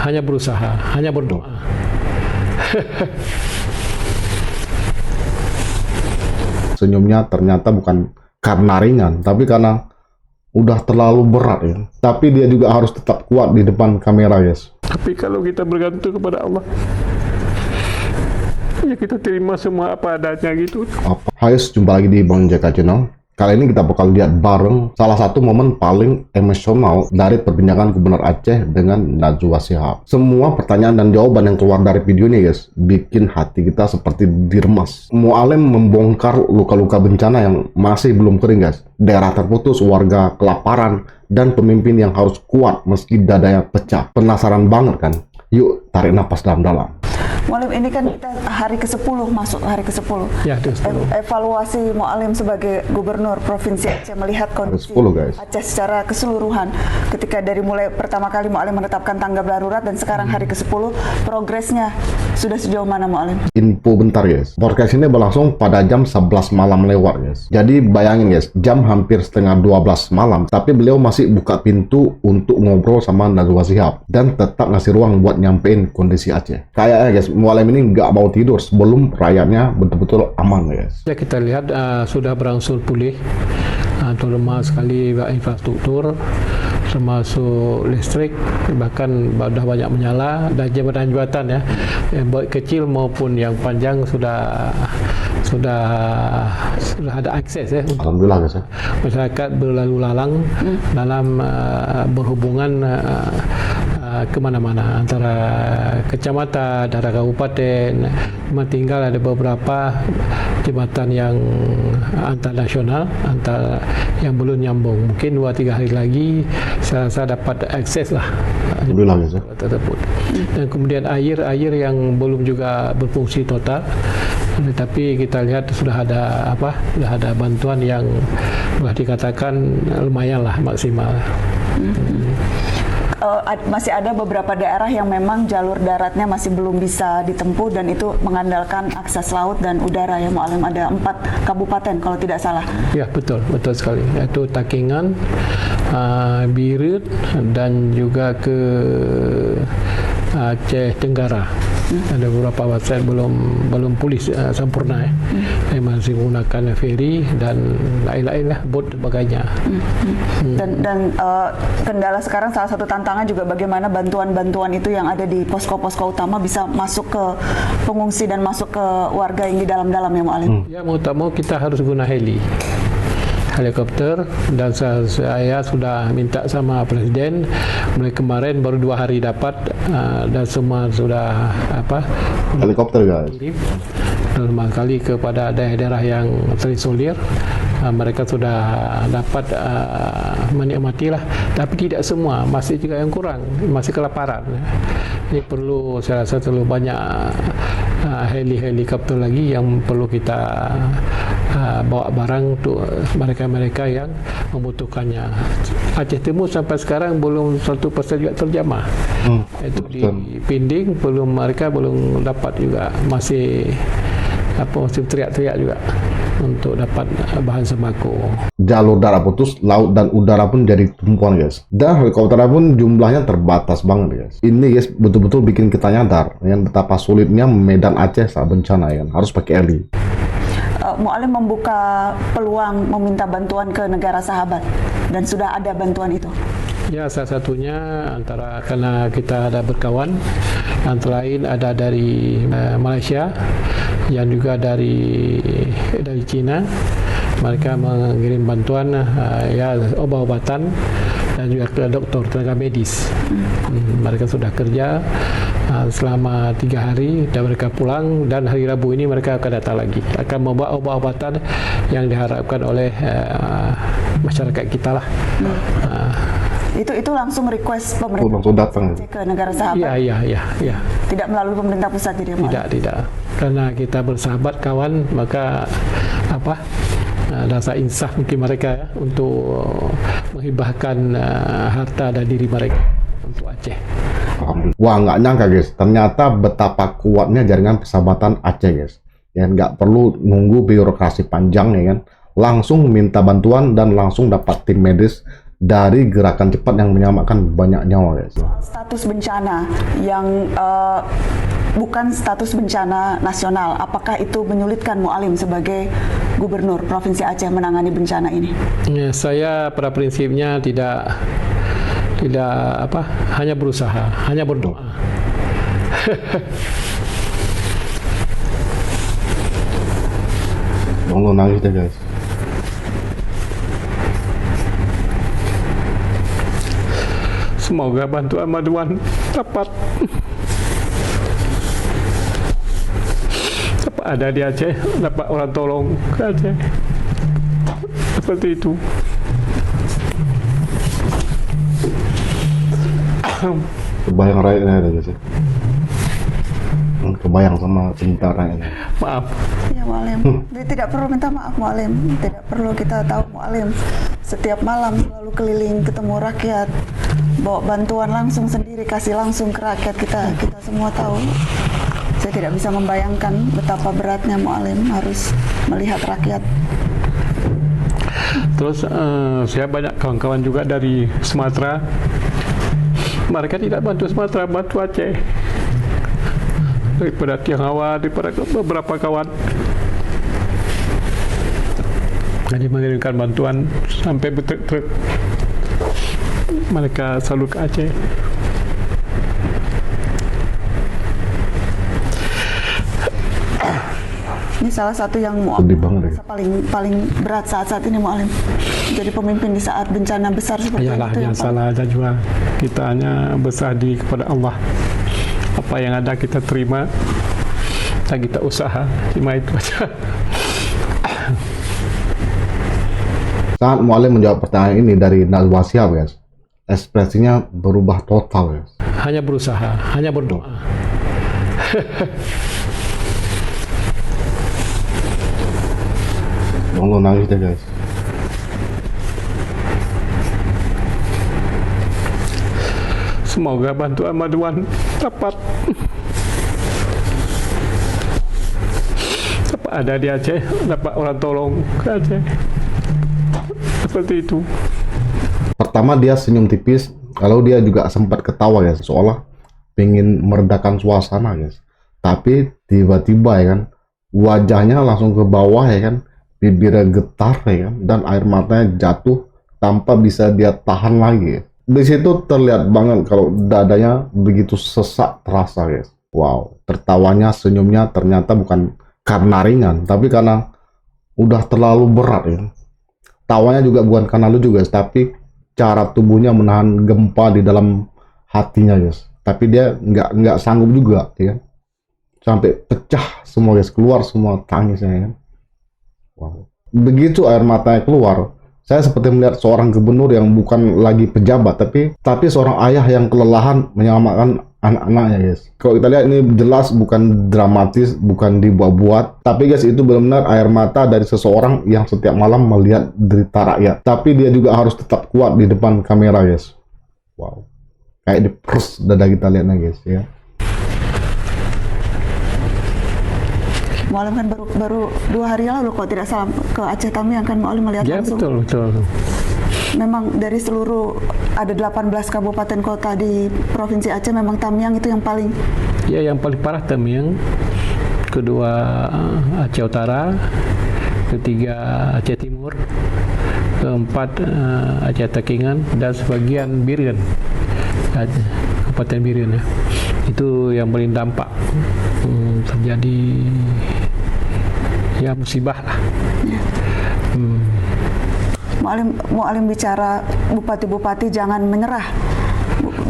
hanya berusaha, hanya berdoa. Senyumnya ternyata bukan karena ringan, tapi karena udah terlalu berat ya. Tapi dia juga harus tetap kuat di depan kamera, guys. Tapi kalau kita bergantung kepada Allah, ya kita terima semua apa adanya gitu. Hai, jumpa lagi di Bang Jaka Channel. Kali ini kita bakal lihat bareng salah satu momen paling emosional dari perbincangan Gubernur Aceh dengan Najwa Shihab. Semua pertanyaan dan jawaban yang keluar dari video ini, guys, bikin hati kita seperti diremas. Mu'alim membongkar luka-luka bencana yang masih belum kering, guys. Daerah terputus, warga kelaparan, dan pemimpin yang harus kuat meski dadanya pecah. Penasaran banget kan? Yuk tarik napas dalam-dalam. Mu'alim, ini kan kita hari ke-10, masuk hari ke-10. Ya, Evaluasi Mu'alim sebagai Gubernur Provinsi Aceh melihat kondisi 10, guys. Aceh secara keseluruhan. Ketika dari mulai pertama kali Mu'alim menetapkan tanggap darurat dan sekarang hari ke-10, progresnya sudah sejauh mana, Mu'alim? Info bentar, guys. Podcast ini berlangsung pada jam 11 malam lewat, guys. Jadi bayangin, guys, jam hampir setengah 12 malam, tapi beliau masih buka pintu untuk ngobrol sama Najwa Shihab dan tetap ngasih ruang buat nyampein kondisi Aceh. Kayaknya, guys, Mu'alim ini nggak mau tidur sebelum rakyatnya betul-betul aman, guys. Ya, kita lihat sudah berangsur pulih, terutama sekali infrastruktur, termasuk listrik, bahkan sudah banyak menyala, dan jembatan-jembatan ya, yang baik kecil maupun yang panjang sudah ada akses ya. Alhamdulillah, guys, ya. Masyarakat berlalu lalang dalam berhubungan kemana-mana antara kecamatan, antara kabupaten. Memang tinggal ada beberapa jembatan yang antar nasional, antar yang belum nyambung. Mungkin 2-3 hari lagi saya rasa dapat akses lah. Alhamdulillah, guys, ya. Tersebut. Dan kemudian air yang belum juga berfungsi total. Tetapi kita lihat sudah ada bantuan yang boleh dikatakan lumayan lah, maksimal. Masih ada beberapa daerah yang memang jalur daratnya masih belum bisa ditempuh dan itu mengandalkan akses laut dan udara ya, Mu'alim. Ada 4 kabupaten kalau tidak salah. Ya, betul sekali. Yaitu Takengan, Birit, dan juga ke Aceh Tenggara. Ada beberapa kawasan belum pulih sempurna ya. Masih menggunakan ferry dan lain-lain lah, bot dan sebagainya. Dan kendala sekarang salah satu tantangan juga bagaimana bantuan-bantuan itu yang ada di posko-posko utama bisa masuk ke pengungsi dan masuk ke warga yang di dalam-dalam ya, Mu'alim. Ya, mau tak mau kita harus guna helikopter, dan saya sudah minta sama Presiden mulai kemarin, baru 2 hari dapat, dan semua sudah Helikopter, guys. normal kali kepada daerah-daerah yang terisolir. Mereka sudah dapat menikmati lah, tapi tidak semua, masih juga yang kurang, masih kelaparan. Ini perlu, saya rasa terlalu banyak helikopter lagi yang perlu kita bawa barang untuk mereka-mereka yang membutuhkannya. Aceh Timur sampai sekarang belum 100% juga terjamah. Itu di Pinding mereka belum dapat juga, masih teriak-teriak juga untuk dapat bahan sembako. Jalur darat putus, laut dan udara pun jadi tumpuan, guys. Dan helikopter pun jumlahnya terbatas banget, guys. Ini, guys, betul-betul bikin kita nyadar yang betapa sulitnya medan Aceh saat bencana, ya. Harus pakai heli. Mu'alim membuka peluang meminta bantuan ke negara sahabat dan sudah ada bantuan itu. Ya, salah satunya karena kita ada berkawan, antara lain ada dari Malaysia, yang juga dari China. Mereka mengirim bantuan obat-obatan dan juga ke dokter, tenaga medis. Mereka sudah kerja selama 3 hari dan mereka pulang, dan hari Rabu ini mereka akan datang lagi, akan membawa obat-obatan yang diharapkan oleh masyarakat kita lah. Itu langsung request pemerintah Langsung datang ke negara sahabat. Iya. Tidak melalui pemerintah pusat jadi. Tidak. Karena kita bersahabat kawan, maka rasa insaf mungkin mereka ya, untuk menghibahkan harta dan diri mereka untuk Aceh. Wah, nggak nyangka, guys. Ternyata betapa kuatnya jaringan persahabatan Aceh, guys. Ya, nggak perlu nunggu birokrasi panjang, ya kan. Langsung minta bantuan dan langsung dapat tim medis dari gerakan cepat yang menyelamatkan banyak nyawa guys. Status bencana yang bukan status bencana nasional, apakah itu menyulitkan Mu'alim sebagai Gubernur Provinsi Aceh menangani bencana ini? Ya, saya pada prinsipnya tidak hanya berusaha, hanya berdoa. Allah nangis deh guys. Semoga bantuan dapat ada di Aceh, dapat orang tolong ke Aceh. Seperti itu. Kebayang rakyatnya ada guys ya. Kebayang sama cinta rakyatnya. Maaf. Ya Mu'alim, tidak perlu minta maaf Mu'alim, tidak perlu. Kita tahu Mu'alim setiap malam selalu keliling ketemu rakyat, bawa bantuan langsung sendiri, kasih langsung ke rakyat. Kita semua tahu. Saya tidak bisa membayangkan betapa beratnya Mu'alim harus melihat rakyat. Terus saya banyak kawan-kawan juga dari Sumatera. Mereka tidak bantu Sumatera, bantu Aceh. Daripada Tionghoa, daripada beberapa kawan. Jadi mengirimkan bantuan sampai bertruk-truk. Mereka selalu ke Aceh. Ini salah satu yang Sedih banget ya. paling berat saat ini Mu'alim. Jadi pemimpin di saat bencana besar seperti Yalah, itu yang salah aja juga. Kita hanya berserah diri kepada Allah. Apa yang ada kita terima dan kita usaha, cuma itu aja. Saat Mu'alim menjawab pertanyaan ini dari Najwa Shihab guys, ekspresinya berubah total guys. Hanya berusaha, hanya berdoa. Allah nangis deh guys. Semoga bantuan dapat ada di Aceh, dapat orang tolong ke Aceh. Seperti itu. Pertama dia senyum tipis, lalu dia juga sempat ketawa guys, seolah pengen meredakan suasana guys. Tapi tiba-tiba ya kan, wajahnya langsung ke bawah ya kan, bibirnya getar ya kan, dan air matanya jatuh tanpa bisa dia tahan lagi. Di situ terlihat banget kalau dadanya begitu sesak terasa guys. Wow, tertawanya, senyumnya ternyata bukan karena ringan, tapi karena udah terlalu berat ya. Tawanya juga bukan karena lucu guys, tapi cara tubuhnya menahan gempa di dalam hatinya guys. Tapi dia nggak sanggup juga ya kan. Sampai pecah semua guys, keluar semua tangisnya ya kan. Wow. Begitu air matanya keluar, saya seperti melihat seorang gubernur yang bukan lagi pejabat, tapi seorang ayah yang kelelahan menyelamatkan anak-anaknya guys. Kalau kita lihat ini jelas bukan dramatis, bukan dibuat-buat, tapi guys itu benar-benar air mata dari seseorang yang setiap malam melihat derita rakyat. Tapi dia juga harus tetap kuat di depan kamera guys. Wow, kayak diperes dada kita lihatnya guys ya. Mu'alim kan baru 2 hari lalu kalau tidak salah ke Aceh Tamiang kan Mu'alim melihat Ya langsung. betul. Memang dari seluruh ada 18 kabupaten kota di Provinsi Aceh, memang Tamiang itu yang paling Yang paling parah Tamiang, kedua Aceh Utara, ketiga Aceh Timur, keempat Aceh Takengan, dan sebagian Biren, Kabupaten Biren ya. Itu yang paling dampak terjadi ya musibah lah. Mu'alim bicara bupati-bupati jangan menyerah.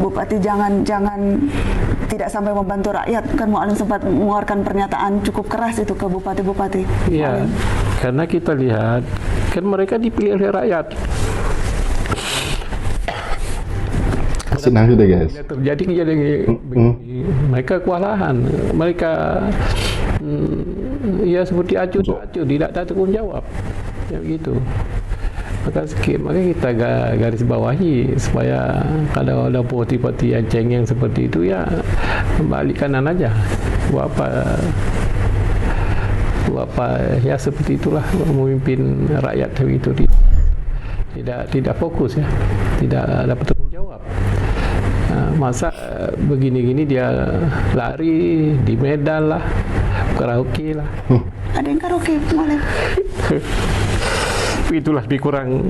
Bupati jangan tidak sampai membantu rakyat. Kan Mu'alim sempat mengeluarkan pernyataan cukup keras itu ke bupati-bupati. Iya, karena kita lihat kan mereka dipilih oleh rakyat. Senang sudah guys. Bila terjadi kejadian begini, mereka kewalahan, mereka ya seperti acuh tidak tanggung jawab, ya begitu. Maka kita garis bawahi supaya kalau ada poti-poti yang cengeng seperti itu ya balik kanan aja. Buat apa ya seperti itulah memimpin rakyat begitu. tidak fokus ya, tidak dapat tanggung jawab. Masa begini-gini dia lari di Medan lah, karaoke lah. Ada yang karaoke, Mualim? Itulah lebih kurang.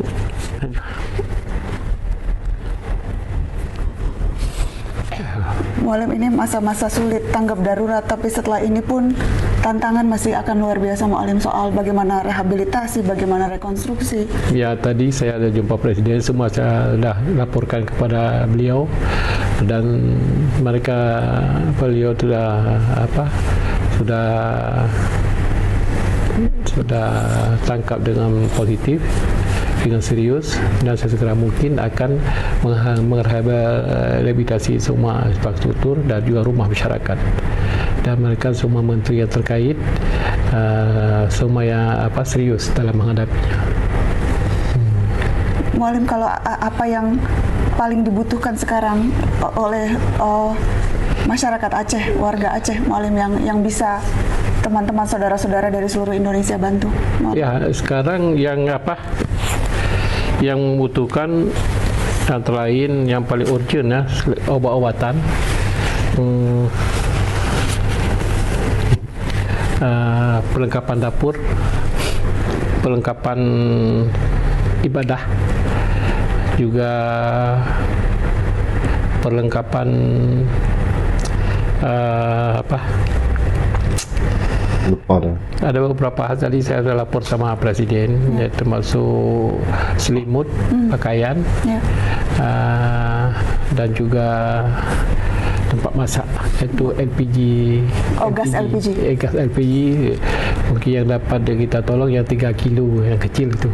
Mualim, ini masa-masa sulit, tanggap darurat, tapi setelah ini pun tantangan masih akan luar biasa, Mualim, soal bagaimana rehabilitasi, bagaimana rekonstruksi. Ya, tadi saya ada jumpa Presiden, semua saya sudah laporkan kepada beliau, dan beliau sudah tangkap dengan positif, dengan serius, dan sesegera mungkin akan merehabilitasi semua infrastruktur dan juga rumah masyarakat, dan mereka semua menteri yang terkait semua yang serius dalam menghadapinya. Mualim, kalau apa yang paling dibutuhkan sekarang oleh masyarakat Aceh, warga Aceh, Mualim, yang bisa teman-teman saudara-saudara dari seluruh Indonesia bantu? Mualim. Ya, sekarang yang membutuhkan antara lain yang paling urgent ya, obat-obatan, perlengkapan dapur, perlengkapan ibadah, juga perlengkapan lupa dah. ada beberapa hal tadi saya sudah lapor sama Presiden, ya, termasuk selimut, pakaian, dan juga tempat masak, yaitu LPG. Gas LPG. Gas LPG mungkin yang dapat kita tolong yang 3 kilo yang kecil itu.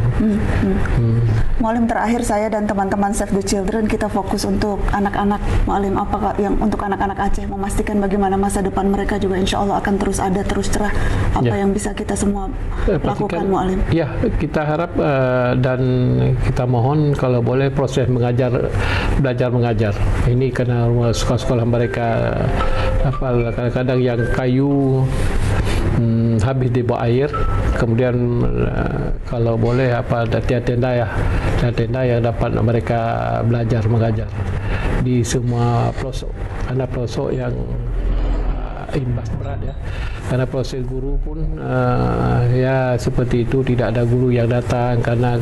Mualim, terakhir saya dan teman-teman Save the Children kita fokus untuk anak-anak. Mualim, apakah yang untuk anak-anak Aceh, memastikan bagaimana masa depan mereka juga insya Allah akan terus ada, terus cerah. Apa yang bisa kita semua lakukan, Mualim? Ya, kita harap dan kita mohon kalau boleh proses belajar mengajar. Ini karena sekolah-sekolah mereka kadang-kadang yang kayu habis di bawah air, kemudian kalau boleh ada tenda yang dapat mereka belajar mengajar di semua pelosok, karena pelosok yang imbas berat ya, karena proses guru pun ya seperti itu, tidak ada guru yang datang karena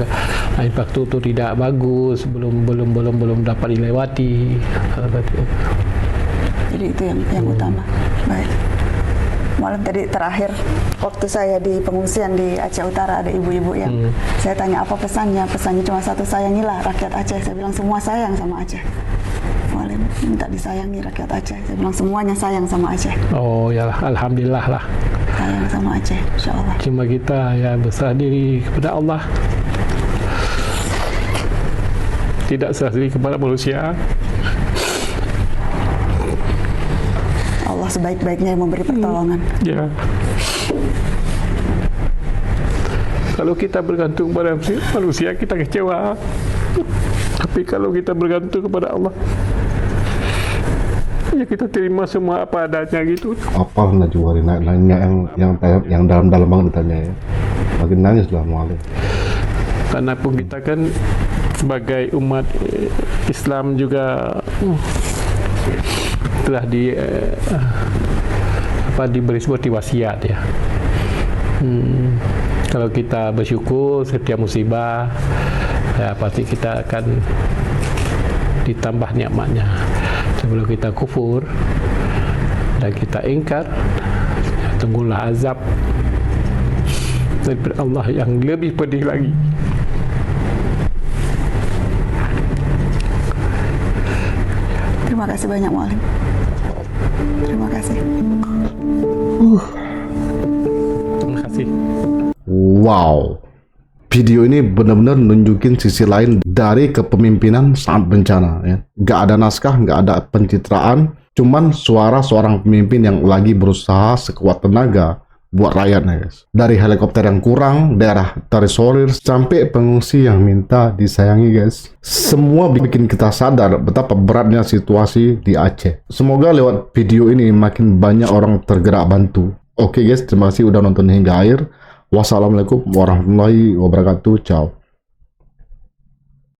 infrastruktur tidak bagus, belum dapat dilewati. Jadi itu yang utama. Baik. Mualim, tadi terakhir waktu saya di pengungsian di Aceh Utara ada ibu-ibu yang saya tanya apa pesannya cuma satu, sayangilah rakyat Aceh. Saya bilang semua sayang sama Aceh. Mualim minta disayangi rakyat Aceh. Saya bilang semuanya sayang sama Aceh. Oh ya, alhamdulillah lah. Sayang sama Aceh, insya Allah. Cuma kita ya berserah diri kepada Allah, tidak serah diri kepada manusia. Allah sebaik-baiknya yang memberi pertolongan. Ya. Kalau kita bergantung pada manusia, kita kecewa. Tapi kalau kita bergantung kepada Allah, ya kita terima semua apa adanya gitu. Apa Najwa nanya yang dalam-dalam banget ditanya ya. Makin nangis lah Mualim. Karena pun kita kan sebagai umat Islam juga telah diberi sebuah wasiat ya. Kalau kita bersyukur setiap musibah, ya pasti kita akan ditambah nikmatnya. Sebelum kita kufur dan kita ingkar, ya, tunggulah azab dari Allah yang lebih pedih lagi. Terima kasih banyak, Mualim. Terima kasih. Terima kasih. Wow, video ini benar-benar nunjukin sisi lain dari kepemimpinan saat bencana ya. Gak ada naskah, gak ada pencitraan, cuman suara seorang pemimpin yang lagi berusaha sekuat tenaga buat rakyatnya guys. Dari helikopter yang kurang, daerah terisolir, sampai pengungsi yang minta disayangi guys. Semua bikin kita sadar betapa beratnya situasi di Aceh. Semoga lewat video ini makin banyak orang tergerak bantu. Oke guys, terima kasih udah nonton hingga akhir. Wassalamualaikum warahmatullahi wabarakatuh. Ciao.